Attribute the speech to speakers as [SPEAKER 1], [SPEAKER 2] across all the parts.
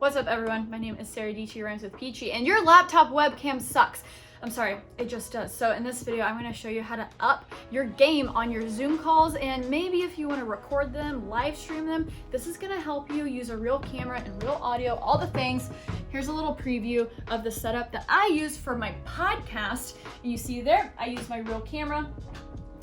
[SPEAKER 1] What's up, everyone? My name is Sara, Dietschy rhymes with Peachy, and your laptop webcam sucks. I'm sorry, it just does. So in this video, I'm going to show you how to up your game on your Zoom calls, and maybe if you want to record them, live stream them, this is going to help you use a real camera and real audio, all the things. Here's a little preview of the setup that I use for my podcast. You see there, I use my real camera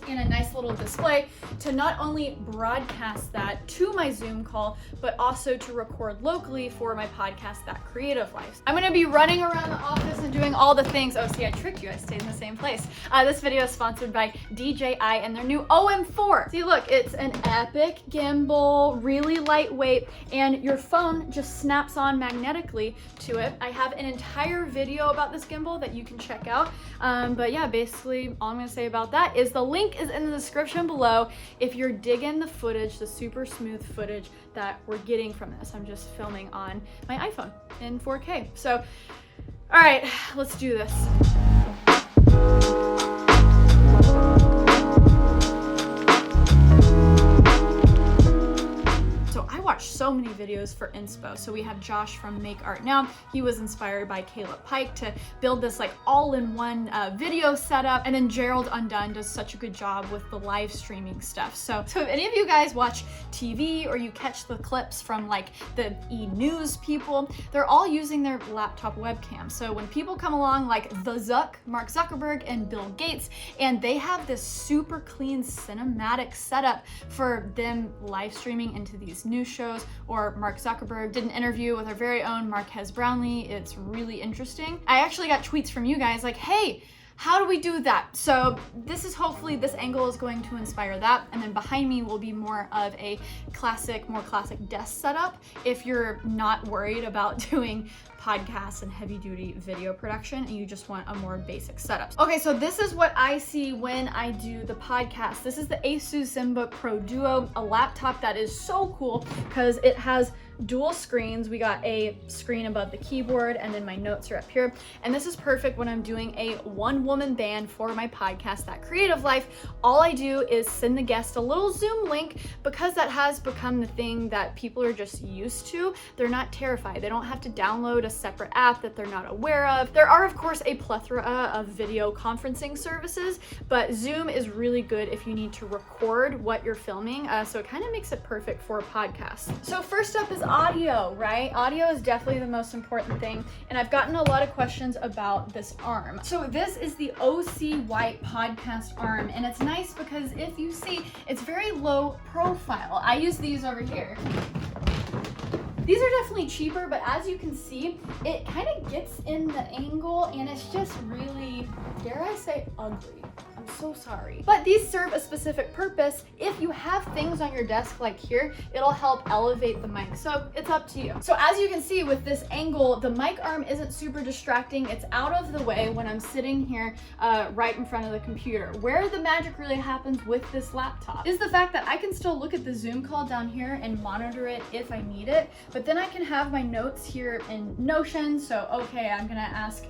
[SPEAKER 1] and a nice little display to not only broadcast that to my Zoom call, but also to record locally for my podcast, That Creative Life. I'm gonna be running around the office and doing all the things. Oh, see, I tricked you, I stayed in the same place. This video is sponsored by DJI and their new OM4. See, look, it's an epic gimbal, really lightweight, and your phone just snaps on magnetically to it. I have an entire video about this gimbal that you can check out. But yeah, basically all I'm gonna say about that is the link is in the description below if you're digging the footage, the super smooth footage that we're getting from this. I'm just filming on my iPhone in 4K. So, all right, let's do this. So many videos for inspo. So we have Josh from Make Art Now. He was inspired by Caleb Pike to build this like all-in-one video setup. And then Gerald Undone does such a good job with the live streaming stuff. So if any of you guys watch TV or you catch the clips from like the e-news people, they're all using their laptop webcam. So when people come along like Mark Zuckerberg and Bill Gates, and they have this super clean cinematic setup for them live streaming into these news shows, or Mark Zuckerberg did an interview with our very own Marquez Brownlee. It's really interesting. I actually got tweets from you guys like, hey, how do we do that? So this is hopefully, this angle is going to inspire that. And then behind me will be more of a more classic desk setup if you're not worried about doing podcasts and heavy duty video production and you just want a more basic setup. Okay, so this is what I see when I do the podcast. This is the Asus ZenBook Pro Duo, a laptop that is so cool because it has dual screens. We got a screen above the keyboard and then my notes are up here. And this is perfect when I'm doing a one-woman band for my podcast, That Creative Life. All I do is send the guest a little Zoom link because that has become the thing that people are just used to. They're not terrified. They don't have to download a separate app that they're not aware of. There are, of course, a plethora of video conferencing services, but Zoom is really good if you need to record what you're filming. So it kind of makes it perfect for a podcast. So first up is audio, right? Audio is definitely the most important thing. And I've gotten a lot of questions about this arm. So this is the OC White podcast arm. And it's nice because if you see, it's very low profile. I use these over here. These are definitely cheaper, but as you can see, it kind of gets in the angle and it's just really, dare I say, ugly. I'm so sorry. But these serve a specific purpose. If you have things on your desk like here, it'll help elevate the mic. So it's up to you. So as you can see with this angle, the mic arm isn't super distracting. It's out of the way when I'm sitting here right in front of the computer. Where the magic really happens with this laptop is the fact that I can still look at the Zoom call down here and monitor it if I need it. But then I can have my notes here in Notion. So, okay, I'm gonna ask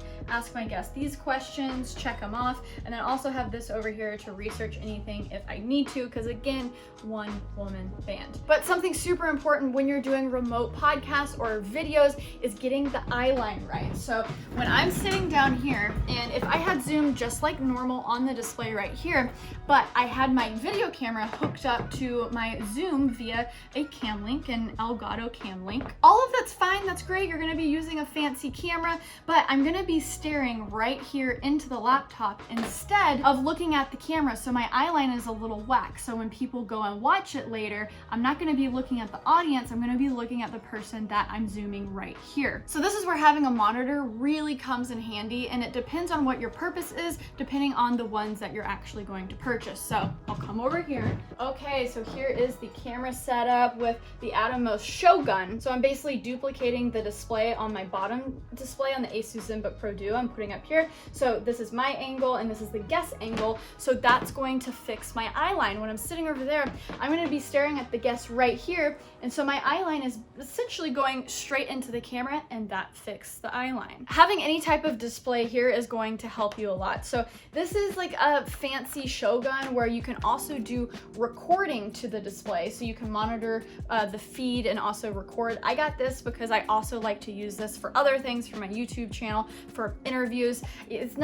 [SPEAKER 1] my guest these questions, check them off, and then also have this over here to research anything if I need to, because again, one woman band. But something super important when you're doing remote podcasts or videos is getting the eye line right. So when I'm sitting down here, and if I had Zoom just like normal on the display right here, but I had my video camera hooked up to my Zoom via a cam link, an Elgato cam link, all of that's fine, that's great. You're gonna be using a fancy camera, but I'm gonna be staring right here into the laptop instead of looking at the camera. So my eye line is a little whack. So when people go and watch it later, I'm not gonna be looking at the audience, I'm gonna be looking at the person that I'm zooming right here. So this is where having a monitor really comes in handy, and it depends on what your purpose is, depending on the ones that you're actually going to purchase. So I'll come over here. Okay, so here is the camera setup with the Atomos Shogun. So I'm basically duplicating the display on my bottom display on the Asus ZenBook Pro Duo do. I'm putting up here. So this is my angle and this is the guest angle. So that's going to fix my eye line. When I'm sitting over there, I'm going to be staring at the guest right here. And so my eye line is essentially going straight into the camera, and that fixed the eye line. Having any type of display here is going to help you a lot. So this is like a fancy Shogun where you can also do recording to the display. So you can monitor the feed and also record. I got this because I also like to use this for other things, for my YouTube channel, for interviews. It's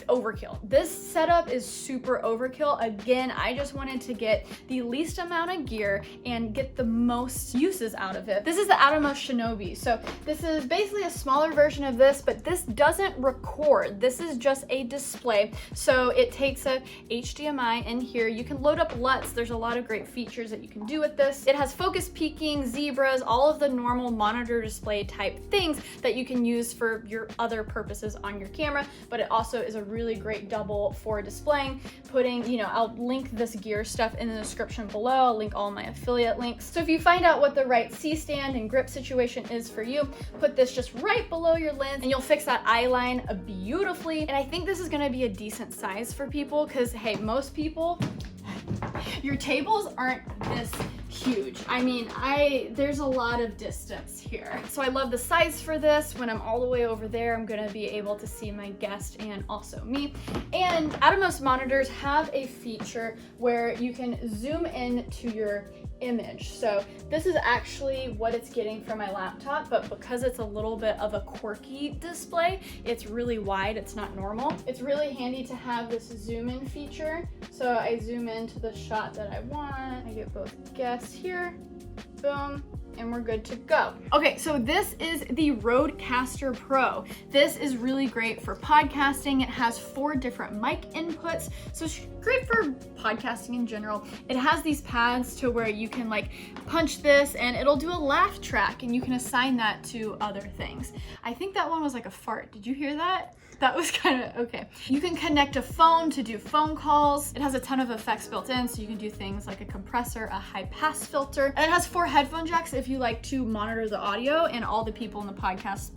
[SPEAKER 1] overkill. This setup is super overkill. Again, I just wanted to get the least amount of gear and get the most uses out of it. This is the Atomos Shinobi. So this is basically a smaller version of this, but this doesn't record. This is just a display. So it takes a HDMI in here. You can load up LUTs. There's a lot of great features that you can do with this. It has focus peaking, zebras, all of the normal monitor display type things that you can use for your other purposes on your camera, but it also is a really great double for displaying, I'll link this gear stuff in the description below. I'll link all my affiliate links. So if you find out what the right C-stand and grip situation is for you, put this just right below your lens and you'll fix that eye line beautifully. And I think this is gonna be a decent size for people because, hey, most people, your tables aren't this huge. I mean, there's a lot of distance here. So I love the size for this. When I'm all the way over there, I'm gonna be able to see my guest and also me. And Atomos monitors have a feature where you can zoom in to your image. So this is actually what it's getting from my laptop, but because it's a little bit of a quirky display, it's really wide, it's not normal. It's really handy to have this zoom in feature. So I zoom into the shot that I want. I get both guests here, boom, and we're good to go. Okay, so this is the Rodecaster Pro. This is really great for podcasting. It has 4 different mic inputs, so it's great for podcasting in general. It has these pads to where you can like punch this and it'll do a laugh track and you can assign that to other things. I think that one was like a fart. Did you hear that? That was kind of okay. You can connect a phone to do phone calls. It has a ton of effects built in, so you can do things like a compressor, a high pass filter, and it has 4 headphone jacks if you like to monitor the audio and all the people in the podcast,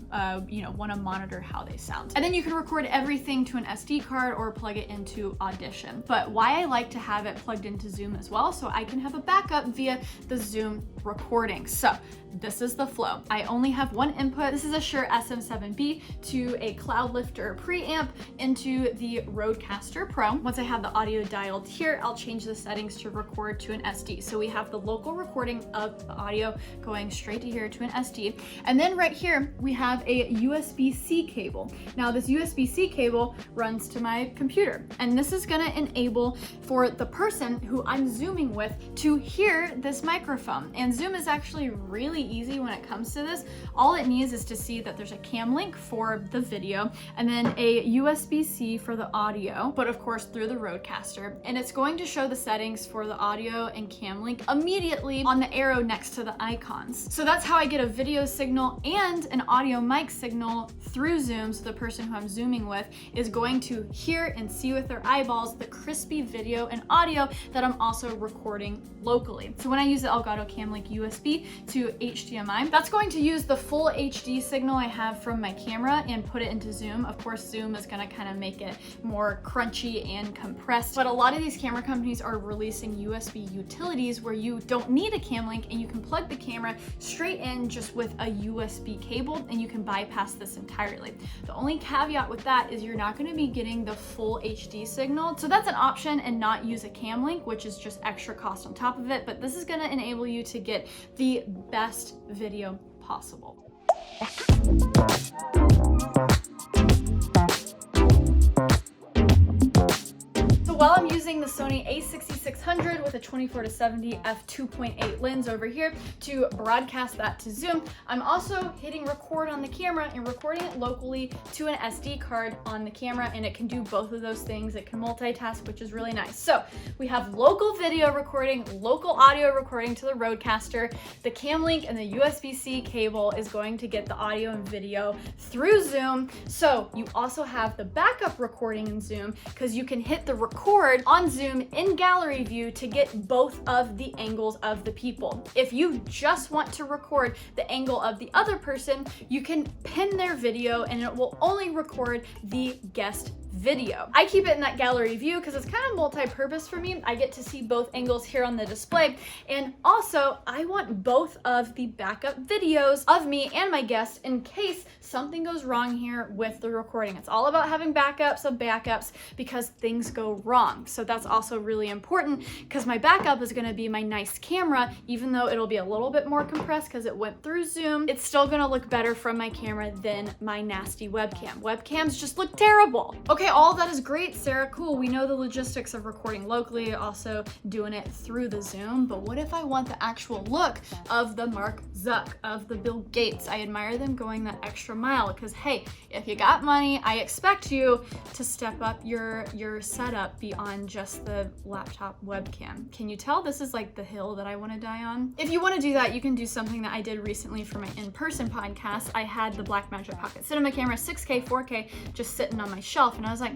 [SPEAKER 1] want to monitor how they sound. And then you can record everything to an SD card or plug it into Audition. But why I like to have it plugged into Zoom as well, so I can have a backup via the Zoom recording. So this is the flow. I only have one input. This is a Shure SM7B to a Cloud Lifter preamp into the Rodecaster Pro. Once I have the audio dialed here, I'll change the settings to record to an SD. So we have the local recording of the audio going straight to here to an SD. And then right here, we have a USB-C cable. Now this USB-C cable runs to my computer, and this is gonna enable for the person who I'm Zooming with to hear this microphone. And Zoom is actually really easy when it comes to this. All it needs is to see that there's a cam link for the video and then a USB-C for the audio, but of course through the Rodecaster. And it's going to show the settings for the audio and cam link immediately on the arrow next to the icons. So that's how I get a video signal and an audio mic signal through Zoom. So the person who I'm Zooming with is going to hear and see with their eyeballs the crispy video and audio that I'm also recording locally. So when I use the Elgato Cam Link USB to HDMI, that's going to use the full HD signal I have from my camera and put it into Zoom. Of course, Zoom is gonna kind of make it more crunchy and compressed, but a lot of these camera companies are releasing USB utilities where you don't need a cam link and you can plug the camera straight in just with a USB cable and you can bypass this entirely. The only caveat with that is you're not gonna be getting the full HD signal. So that's an option and not use a cam link, which is just extra cost on top of it, but this is gonna enable you to get the best video possible. While I'm using the Sony a6600 with a 24-70 f2.8 lens over here to broadcast that to Zoom, I'm also hitting record on the camera and recording it locally to an SD card on the camera, and it can do both of those things. It can multitask, which is really nice. So we have local video recording, local audio recording to the Rodecaster. The cam link and the USB-C cable is going to get the audio and video through Zoom. So you also have the backup recording in Zoom because you can hit the record on Zoom in gallery view view to get both of the angles of the people. If you just want to record the angle of the other person, you can pin their video and it will only record the guest video. I keep it in that gallery view because it's kind of multi-purpose for me. I get to see both angles here on the display, and also I want both of the backup videos of me and my guest in case something goes wrong here with the recording. It's all about having backups of backups because things go wrong. So that's also really important because my backup is going to be my nice camera. Even though it'll be a little bit more compressed because it went through Zoom, it's still going to look better from my camera than my nasty webcam. Webcams just look terrible. Okay, all that is great, Sarah, cool. We know the logistics of recording locally, also doing it through the Zoom, but what if I want the actual look of the Mark Zuck, of the Bill Gates? I admire them going that extra mile because, hey, if you got money, I expect you to step up your setup beyond just the laptop webcam. Can you tell this is like the hill that I want to die on? If you want to do that, you can do something that I did recently for my in-person podcast. I had the Blackmagic Pocket Cinema camera, 6K, 4K, just sitting on my shelf, and I was like,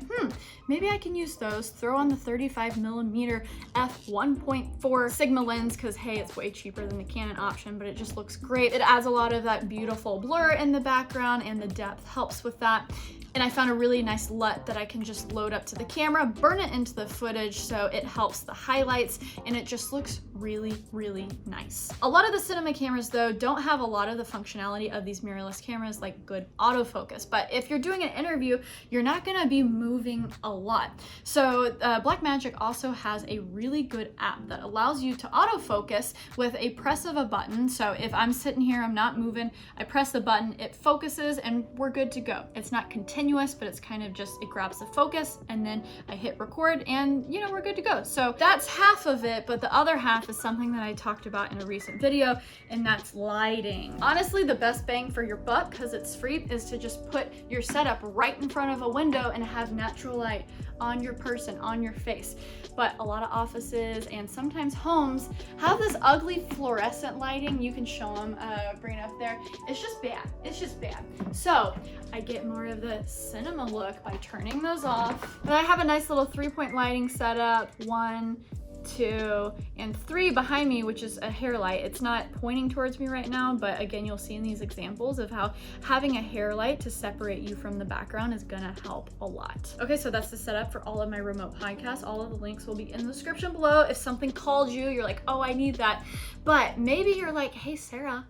[SPEAKER 1] maybe I can use those, throw on the 35mm f1.4 Sigma lens because, hey, it's way cheaper than the Canon option, but it just looks great. It adds a lot of that beautiful blur in the background, and the depth helps with that. And I found a really nice LUT that I can just load up to the camera, burn it into the footage so it helps the highlights, and it just looks really, really nice. A lot of the cinema cameras, though, don't have a lot of the functionality of these mirrorless cameras, like good autofocus. But if you're doing an interview, you're not gonna be moving a lot. So Blackmagic also has a really good app that allows you to autofocus with a press of a button. So if I'm sitting here, I'm not moving, I press the button, it focuses, and we're good to go. It's not continuous, but it's kind of just, it grabs the focus, and then I hit record, and you know, we're good to go. So that's half of it, but the other half is something that I talked about in a recent video, and that's lighting. Honestly, the best bang for your buck, because it's free, is to just put your setup right in front of a window and have natural light on your person, on your face. But a lot of offices and sometimes homes have this ugly fluorescent lighting. You can show them, bring it up there. It's just bad. It's just bad. So I get more of the cinema look by turning those off. And I have a nice little 3-point lighting setup. 1, 2, and 3 behind me, which is a hair light. It's not pointing towards me right now, but again, you'll see in these examples of how having a hair light to separate you from the background is gonna help a lot. Okay, so that's the setup for all of my remote podcasts. All of the links will be in the description below. If something called you, you're like, oh, I need that. But maybe you're like, hey, Sarah,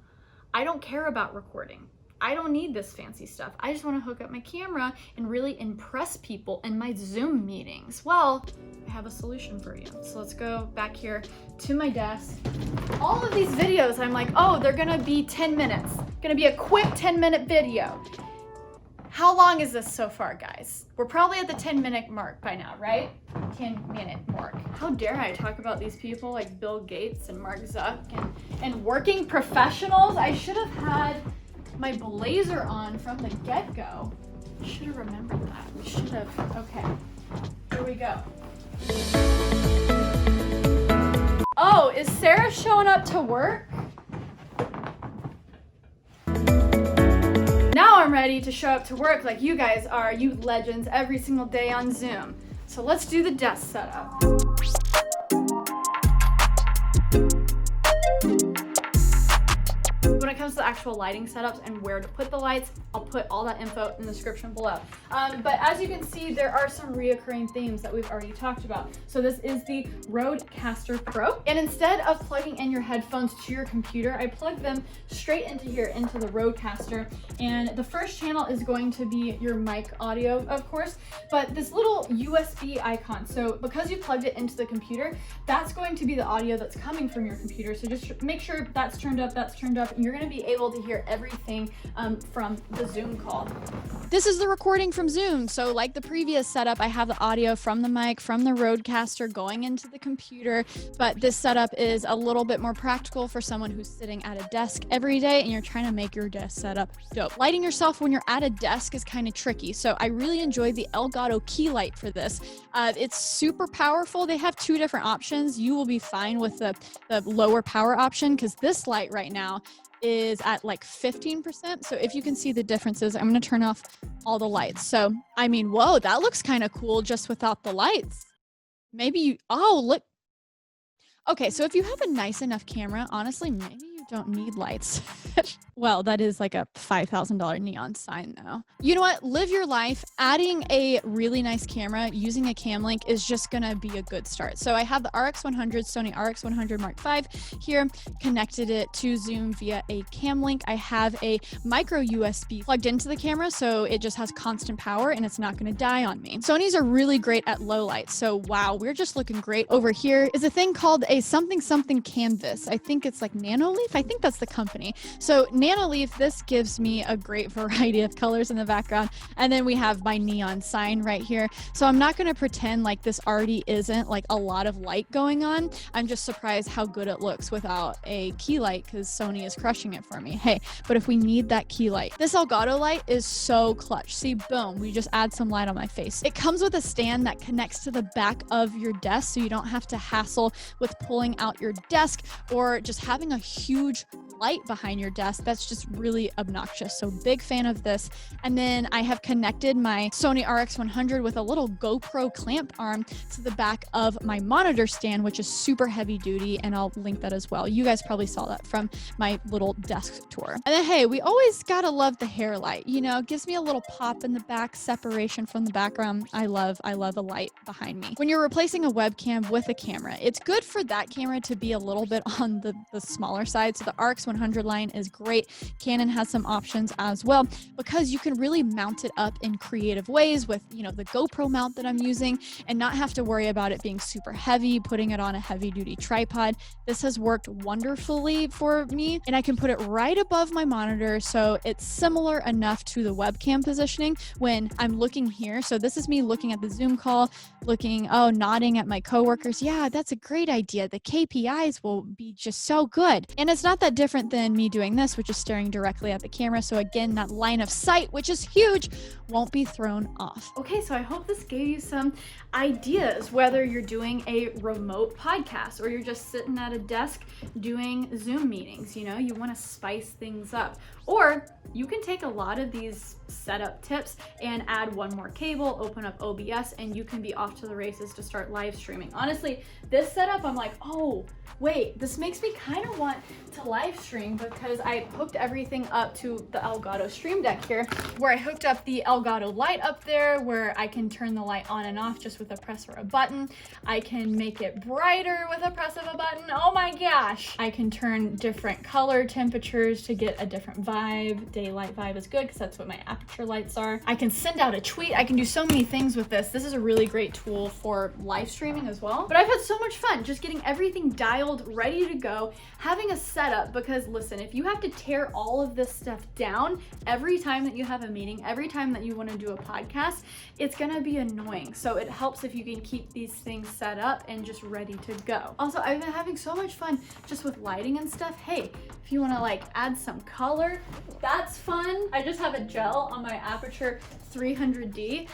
[SPEAKER 1] I don't care about recording. I don't need this fancy stuff. I just want to hook up my camera and really impress people in my Zoom meetings. Well, I have a solution for you. So let's go back here to my desk. All of these videos, I'm like, oh, they're gonna be 10 minutes. Gonna be a quick 10-minute video. How long is this so far, guys? We're probably at the 10-minute mark by now, right? 10-minute mark. How dare I talk about these people like Bill Gates and Mark Zuck and working professionals? I should have had my blazer on from the get-go. Should have remembered that. We should have. Okay, here we go. Oh, is Sarah showing up to work? Now I'm ready to show up to work like you guys are, you legends, every single day on Zoom. So let's do the desk setup. When it comes to the actual lighting setups and where to put the lights, I'll put all that info in the description below. But as you can see, there are some reoccurring themes that we've already talked about. So this is the Rodecaster Pro. And instead of plugging in your headphones to your computer, I plug them straight into here, into the Rodecaster. And the first channel is going to be your mic audio, of course, but this little USB icon. So because you plugged it into the computer, that's going to be the audio that's coming from your computer. So just make sure that's turned up, and you're gonna be able to hear everything from the Zoom call. This is the recording from Zoom. So like the previous setup, I have the audio from the mic, from the Rodecaster going into the computer, but this setup is a little bit more practical for someone who's sitting at a desk every day and you're trying to make your desk setup dope. Lighting yourself when you're at a desk is kind of tricky. So I really enjoyed the Elgato key light for this. It's super powerful. They have 2 different options. You will be fine with the lower power option because this light right now is at like 15%. So if you can see the differences, I'm going to turn off all the lights. So, I mean, whoa, that looks kind of cool just without the lights. Maybe you, oh, look, Okay, so if you have a nice enough camera, honestly, maybe you don't need lights. Well, that is like a $5,000 neon sign though. You know what? Live your life. Adding a really nice camera using a cam link is just gonna be a good start. So I have the RX100, Sony RX100 Mark V here, connected it to Zoom via a cam link. I have a micro USB plugged into the camera, so it just has constant power and it's not gonna die on me. Sony's are really great at low light. So wow, we're just looking great. Over here is a thing called a something canvas. I think it's like Nanoleaf. I think that's the company. So Nanoleaf, this gives me a great variety of colors in the background. And then we have my neon sign right here. So I'm not going to pretend like this already isn't like a lot of light going on. I'm just surprised how good it looks without a key light because Sony is crushing it for me. Hey, but if we need that key light, this Elgato light is so clutch. See, boom, we just add some light on my face. It comes with a stand that connects to the back of your desk so you don't have to hassle with pulling out your desk or just having a huge light behind your desk. That's just really obnoxious. So big fan of this. And then I have connected my Sony RX100 with a little GoPro clamp arm to the back of my monitor stand, which is super heavy duty. And I'll link that as well. You guys probably saw that from my little desk tour. And then, hey, we always gotta love the hair light. You know, it gives me a little pop in the back, separation from the background. I love a light behind me. When you're replacing a webcam with a camera, it's good for that camera to be a little bit on the smaller side. So the RX100 line is great. Canon has some options as well because you can really mount it up in creative ways with, you know, the GoPro mount that I'm using and not have to worry about it being super heavy, putting it on a heavy duty tripod. This has worked wonderfully for me and I can put it right above my monitor. So it's similar enough to the webcam positioning when I'm looking here. So this is me looking at the Zoom call, nodding at my coworkers. Yeah, that's a great idea. The KPIs will be just so good. And it's not that different than me doing this, which is staring directly at the camera. So again, that line of sight, which is huge, won't be thrown off. Okay, so I hope this gave you some ideas, whether you're doing a remote podcast or you're just sitting at a desk doing Zoom meetings. You know, you want to spice things up. Or you can take a lot of these setup tips and add one more cable, open up OBS, and you can be off to the races to start live streaming. Honestly, this setup, I'm like, oh, wait, this makes me kind of want to live stream because I hooked everything up to the Elgato Stream Deck here, where I hooked up the Elgato light up there, where I can turn the light on and off just with a press or a button. I can make it brighter with a press of a button. Oh my gosh. I can turn different color temperatures to get a different vibe. Daylight vibe is good because that's what my aperture lights are. I can send out a tweet. I can do so many things with this. This is a really great tool for live streaming as well. But I've had so much fun just getting everything dialed, ready to go, having a setup because listen, if you have to tear all of this stuff down every time that you have a meeting, every time that you want to do a podcast, it's gonna be annoying. So it helps if you can keep these things set up and just ready to go. Also, I've been having so much fun just with lighting and stuff. Hey, if you want to like add some color, that's fun. I just have a gel on my Aperture 300D.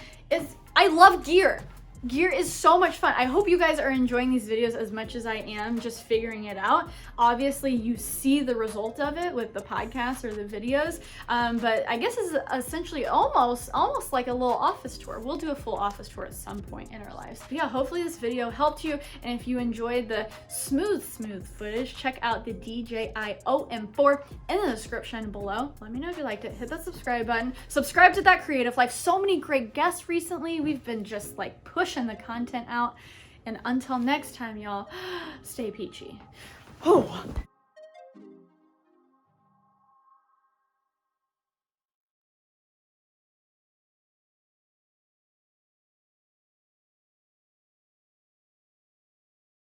[SPEAKER 1] I love gear. Gear is so much fun. I hope you guys are enjoying these videos as much as I am just figuring it out. Obviously, you see the result of it with the podcast or the videos, but I guess it's essentially almost like a little office tour. We'll do a full office tour at some point in our lives. But yeah, hopefully this video helped you, and if you enjoyed the smooth footage, check out the DJI OM4 in the description below. Let me know if you liked it. Hit that subscribe button. Subscribe to That Creative Life. So many great guests recently. We've been just like pushing the content out. And until next time, y'all, stay peachy. Oh.